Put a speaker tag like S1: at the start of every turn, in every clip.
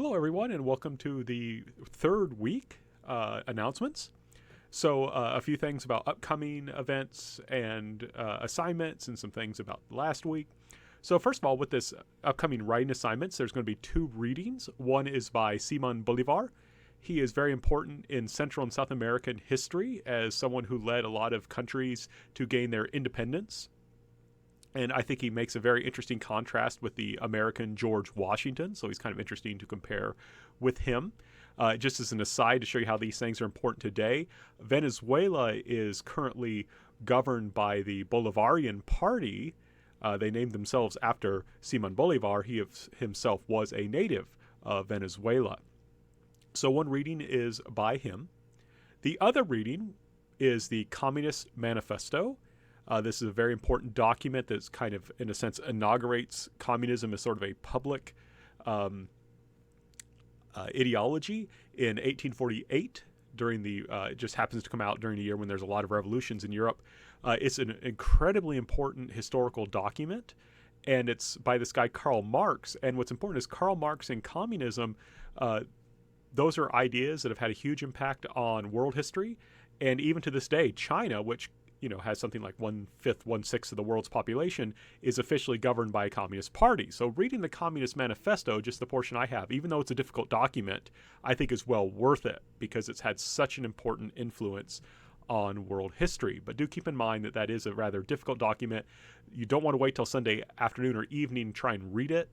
S1: Hello, everyone, and welcome to the third week announcements. So, a few things about upcoming events and assignments, and some things about last week. So, first of all, with this upcoming writing assignments, there's going to be two readings. One is by Simon Bolivar. He is very important in Central and South American history as someone who led a lot of countries to gain their independence. And I think he makes a very interesting contrast with the American George Washington. So he's kind of interesting to compare with him. Just as an aside to show you how these things are important today, Venezuela is currently governed by the Bolivarian Party. They named themselves after Simon Bolivar. He himself was a native of Venezuela. So one reading is by him. The other reading is the Communist Manifesto. This is a very important document that's kind of, in a sense, inaugurates communism as sort of a public ideology in 1848. It just happens to come out during a year when there's a lot of revolutions in Europe. It's an incredibly important historical document, and it's by this guy Karl Marx. And what's important is Karl Marx and communism. Those are ideas that have had a huge impact on world history, and even to this day, China, which has something like 1/5, 1/6 of the world's population, is officially governed by a communist party. So reading the Communist Manifesto, just the portion I have, even though it's a difficult document, I think is well worth it because it's had such an important influence on world history. But do keep in mind that that is a rather difficult document. You don't want to wait till Sunday afternoon or evening to try and read it.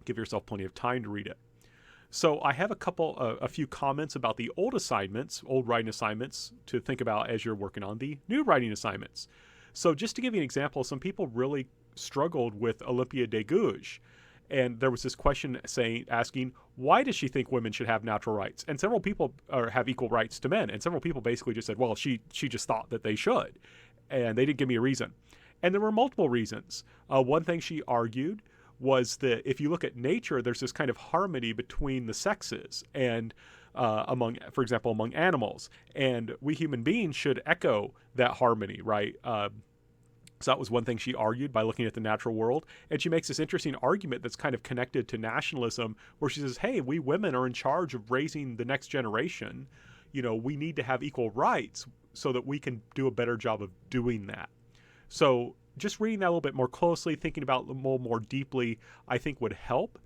S1: Give yourself plenty of time to read it. So I have a few comments about the old writing assignments to think about as you're working on the new writing assignments. So just to give you an example, some people really struggled with Olympia de Gouges. And there was this question asking, why does she think women should have natural rights? And several people have equal rights to men. And several people basically just said, well, she just thought that they should. And they didn't give me a reason. And there were multiple reasons. One thing she argued was that if you look at nature, there's this kind of harmony between the sexes and for example, among animals. And we human beings should echo that harmony, right? So that was one thing she argued by looking at the natural world. And she makes this interesting argument that's kind of connected to nationalism, where she says, hey, we women are in charge of raising the next generation. We need to have equal rights so that we can do a better job of doing that. So just reading that a little bit more closely, thinking about it a little more deeply, I think would help.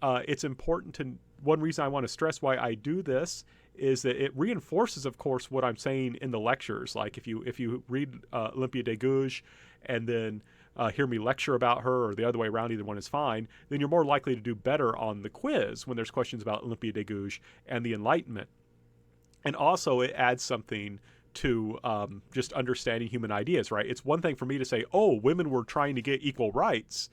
S1: It's important one reason I want to stress why I do this is that it reinforces, of course, what I'm saying in the lectures. Like if you read Olympia de Gouges and then hear me lecture about her, or the other way around, either one is fine, then you're more likely to do better on the quiz when there's questions about Olympia de Gouges and the Enlightenment. And also it adds something to just understanding human ideas, right? It's one thing for me to say, oh, women were trying to get equal rights,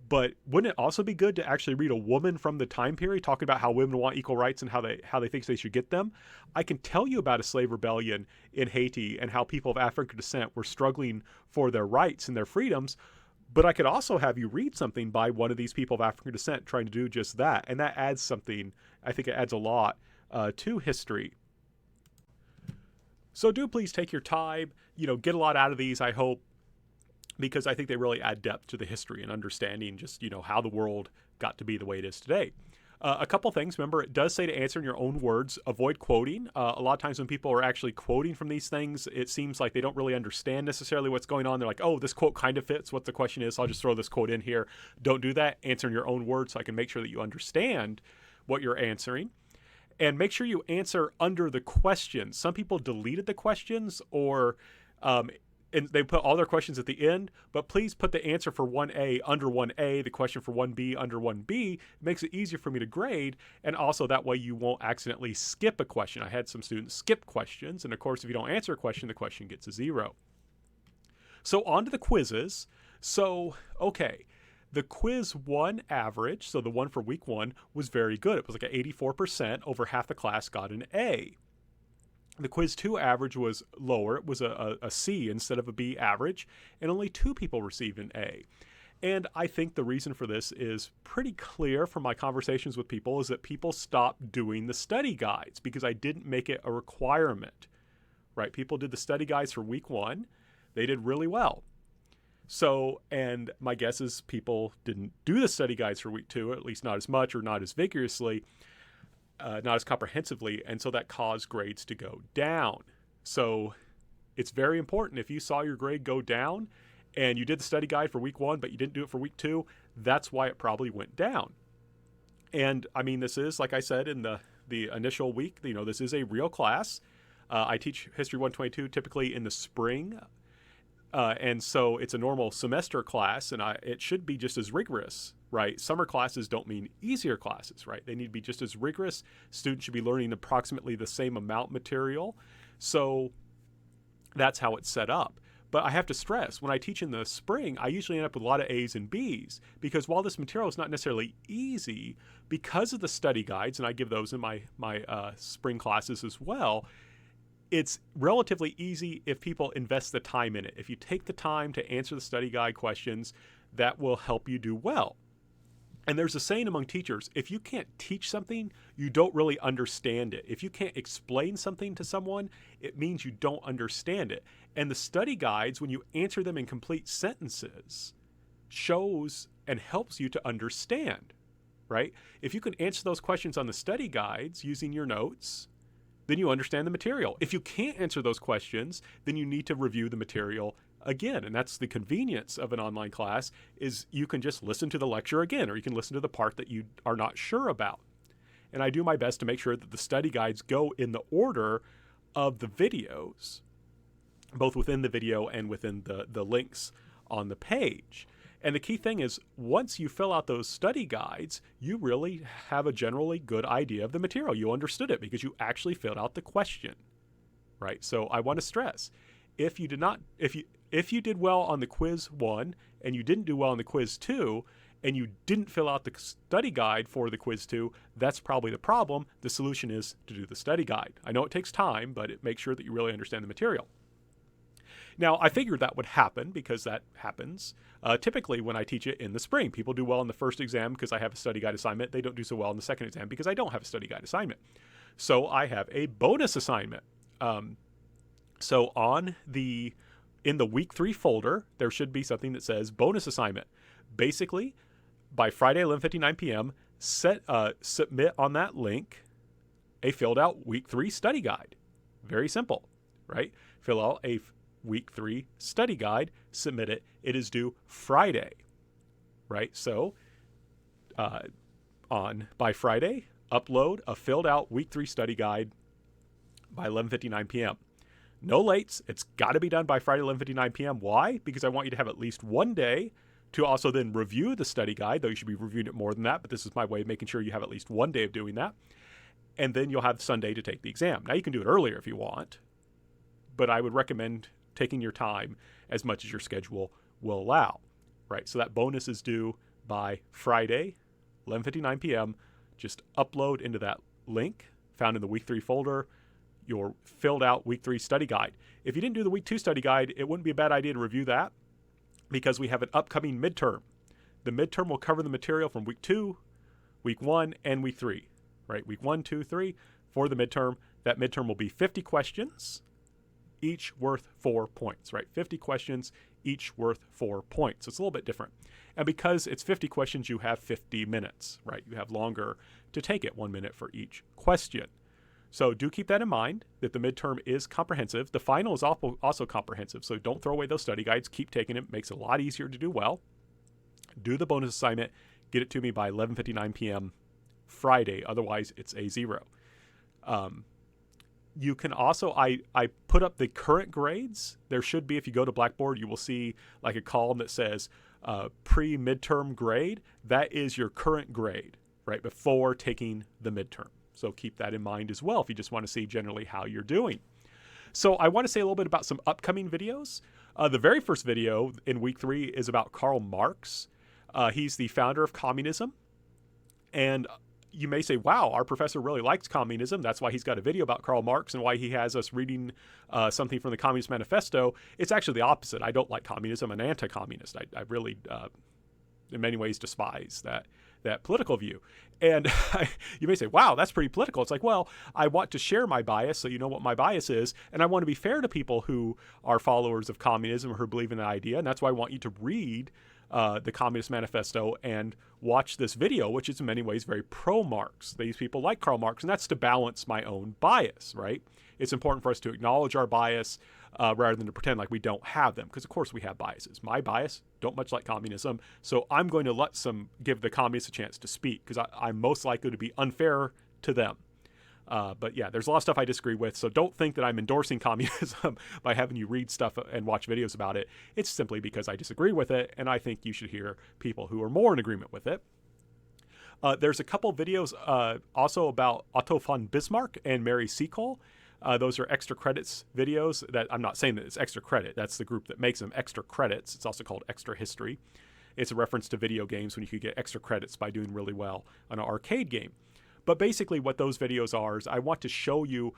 S1: but wouldn't it also be good to actually read a woman from the time period talking about how women want equal rights and how they think they should get them? I can tell you about a slave rebellion in Haiti and how people of African descent were struggling for their rights and their freedoms, but I could also have you read something by one of these people of African descent trying to do just that, and that adds something. I think it adds a lot to history. So do please take your time, get a lot out of these, I hope, because I think they really add depth to the history and understanding just, how the world got to be the way it is today. A couple things. Remember, it does say to answer in your own words. Avoid quoting. A lot of times when people are actually quoting from these things, it seems like they don't really understand necessarily what's going on. They're like, oh, this quote kind of fits what the question is, so I'll just throw this quote in here. Don't do that. Answer in your own words so I can make sure that you understand what you're answering. And make sure you answer under the questions. Some people deleted the questions and they put all their questions at the end, but please put the answer for 1A under 1A, the question for 1B under 1B. It makes it easier for me to grade, and also that way you won't accidentally skip a question. I had some students skip questions, and of course, if you don't answer a question, the question gets a 0. So on to the quizzes. So, okay. The quiz 1 average, so the one for week 1, was very good. It was like an 84%. Over half the class got an A. The quiz 2 average was lower. It was a C instead of a B average, and only 2 people received an A. And I think the reason for this is pretty clear from my conversations with people, is that people stopped doing the study guides because I didn't make it a requirement, right? People did the study guides for week 1. They did really well. So, and my guess is people didn't do the study guides for week 2, at least not as much or not as vigorously, not as comprehensively, and so that caused grades to go down. So it's very important, if you saw your grade go down and you did the study guide for week 1 but you didn't do it for week 2, that's why it probably went down. And I mean, this is, like I said in the initial week, this is a real class. I teach History 122 typically in the spring, and so it's a normal semester class, and it should be just as rigorous, right? Summer classes don't mean easier classes, right? They need to be just as rigorous. Students should be learning approximately the same amount material. So that's how it's set up. But I have to stress, when I teach in the spring, I usually end up with a lot of A's and B's, because while this material is not necessarily easy, because of the study guides, and I give those in my spring classes as well, it's relatively easy if people invest the time in it. If you take the time to answer the study guide questions, that will help you do well. And there's a saying among teachers, if you can't teach something, you don't really understand it. If you can't explain something to someone, it means you don't understand it. And the study guides, when you answer them in complete sentences, shows and helps you to understand, right? If you can answer those questions on the study guides using your notes, then you understand the material. If you can't answer those questions, then you need to review the material again. And that's the convenience of an online class, is you can just listen to the lecture again, or you can listen to the part that you are not sure about. And I do my best to make sure that the study guides go in the order of the videos, both within the video and within the links on the page. And the key thing is, once you fill out those study guides, you really have a generally good idea of the material. You understood it because you actually filled out the question, right? So I want to stress, if you did well on the quiz 1 and you didn't do well on the quiz 2, and you didn't fill out the study guide for the quiz 2, that's probably the problem. The solution is to do the study guide. I know it takes time, but it makes sure that you really understand the material. Now, I figured that would happen because that happens typically when I teach it in the spring. People do well in the first exam because I have a study guide assignment. They don't do so well in the second exam because I don't have a study guide assignment. So I have a bonus assignment. So in the week 3 folder, there should be something that says bonus assignment. Basically, by Friday, 11:59 p.m., submit on that link a filled out week 3 study guide. Very simple, right? Fill out a week 3 study guide, submit it. It is due Friday, right? So by Friday, upload a filled out week 3 study guide by 11:59 p.m. No lates. It's got to be done by Friday, 11:59 p.m. Why? Because I want you to have at least one day to also then review the study guide, though you should be reviewing it more than that, but this is my way of making sure you have at least one day of doing that. And then you'll have Sunday to take the exam. Now, you can do it earlier if you want, but I would recommend taking your time as much as your schedule will allow, right? So that bonus is due by Friday, 11:59 p.m. Just upload into that link found in the week 3 folder your filled out week 3 study guide. If you didn't do the week 2 study guide, it wouldn't be a bad idea to review that because we have an upcoming midterm. The midterm will cover the material from week 2, week 1, and week 3, right? Week 1, 2, 3 for the midterm. That midterm will be 50 questions, each worth 4 points, right? 50 questions, each worth 4 points. So it's a little bit different. And because it's 50 questions, you have 50 minutes, right? You have longer to take it, 1 minute for each question. So do keep that in mind, that the midterm is comprehensive. The final is also comprehensive, so don't throw away those study guides. Keep taking it. It makes it a lot easier to do well. Do the bonus assignment. Get it to me by 11:59 p.m. Friday. Otherwise, it's a 0. You can also, I put up the current grades. There should be, if you go to Blackboard, you will see like a column that says pre-midterm grade. That is your current grade, right, before taking the midterm. So keep that in mind as well if you just want to see generally how you're doing. So I want to say a little bit about some upcoming videos. The very first video in week 3 is about Karl Marx. He's the founder of communism. And you may say, wow, our professor really likes communism. That's why he's got a video about Karl Marx and why he has us reading something from the Communist Manifesto. It's actually the opposite. I don't like communism. I'm an anti-communist. I really, in many ways, despise that political view. And you may say, wow, that's pretty political. It's like, well, I want to share my bias so you know what my bias is. And I want to be fair to people who are followers of communism or who believe in the idea. And that's why I want you to read the Communist Manifesto and watch this video, which is in many ways very pro-Marx. These people like Karl Marx, and that's to balance my own bias, right? It's important for us to acknowledge our bias rather than to pretend like we don't have them, because of course we have biases. My bias, don't much like communism, so I'm going to give the communists a chance to speak, because I'm most likely to be unfair to them. But yeah, there's a lot of stuff I disagree with, so don't think that I'm endorsing communism by having you read stuff and watch videos about it. It's simply because I disagree with it, and I think you should hear people who are more in agreement with it. There's a couple videos also about Otto von Bismarck and Mary Seacole. Those are extra credits videos that I'm not saying that it's extra credit. That's the group that makes them extra credits. It's also called extra history. It's a reference to video games when you could get extra credits by doing really well on an arcade game. But basically what those videos are is I want to show you,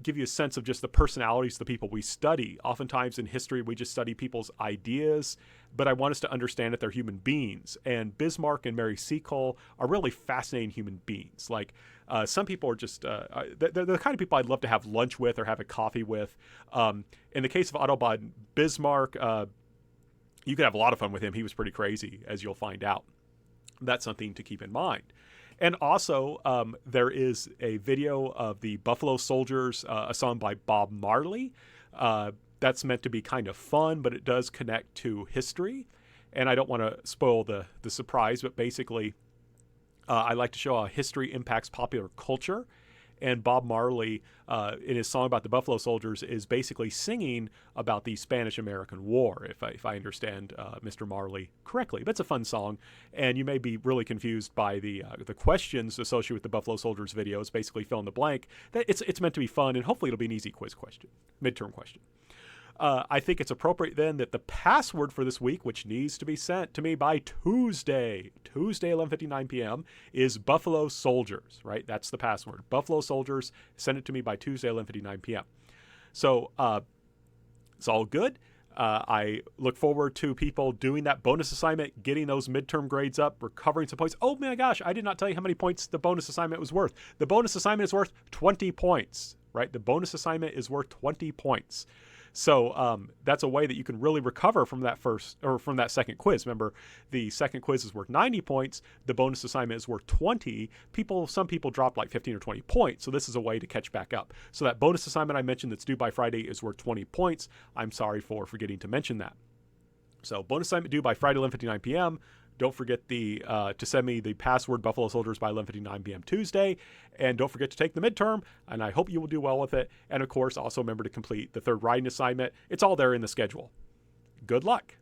S1: give you a sense of just the personalities of the people we study. Oftentimes in history, we just study people's ideas, but I want us to understand that they're human beings. And Bismarck and Mary Seacole are really fascinating human beings. Like some people are just, they're the kind of people I'd love to have lunch with or have a coffee with. In the case of Otto von Bismarck, you could have a lot of fun with him. He was pretty crazy, as you'll find out. That's something to keep in mind. And also, there is a video of the Buffalo Soldiers, a song by Bob Marley. That's meant to be kind of fun, but it does connect to history. And I don't want to spoil the surprise, but basically, I like to show how history impacts popular culture. And Bob Marley, in his song about the Buffalo Soldiers, is basically singing about the Spanish-American War, if I understand Mr. Marley correctly. But it's a fun song, and you may be really confused by the questions associated with the Buffalo Soldiers video. It's basically fill in the blank. It's meant to be fun, and hopefully it'll be an easy quiz question, midterm question. I think it's appropriate then that the password for this week, which needs to be sent to me by Tuesday, 11:59 p.m., is Buffalo Soldiers, right? That's the password. Buffalo Soldiers, send it to me by Tuesday, 11:59 p.m. So it's all good. I look forward to people doing that bonus assignment, getting those midterm grades up, recovering some points. Oh my gosh, I did not tell you how many points the bonus assignment was worth. The bonus assignment is worth 20 points, right? The bonus assignment is worth 20 points. So that's a way that you can really recover from that second quiz. Remember, the second quiz is worth 90 points. The bonus assignment is worth 20. Some people dropped like 15 or 20 points. So this is a way to catch back up. So that bonus assignment I mentioned that's due by Friday is worth 20 points. I'm sorry for forgetting to mention that. So bonus assignment due by Friday, 11:59 p.m. Don't forget to send me the password Buffalo Soldiers by 11:59 p.m. Tuesday. And don't forget to take the midterm, and I hope you will do well with it. And of course, also remember to complete the third writing assignment. It's all there in the schedule. Good luck.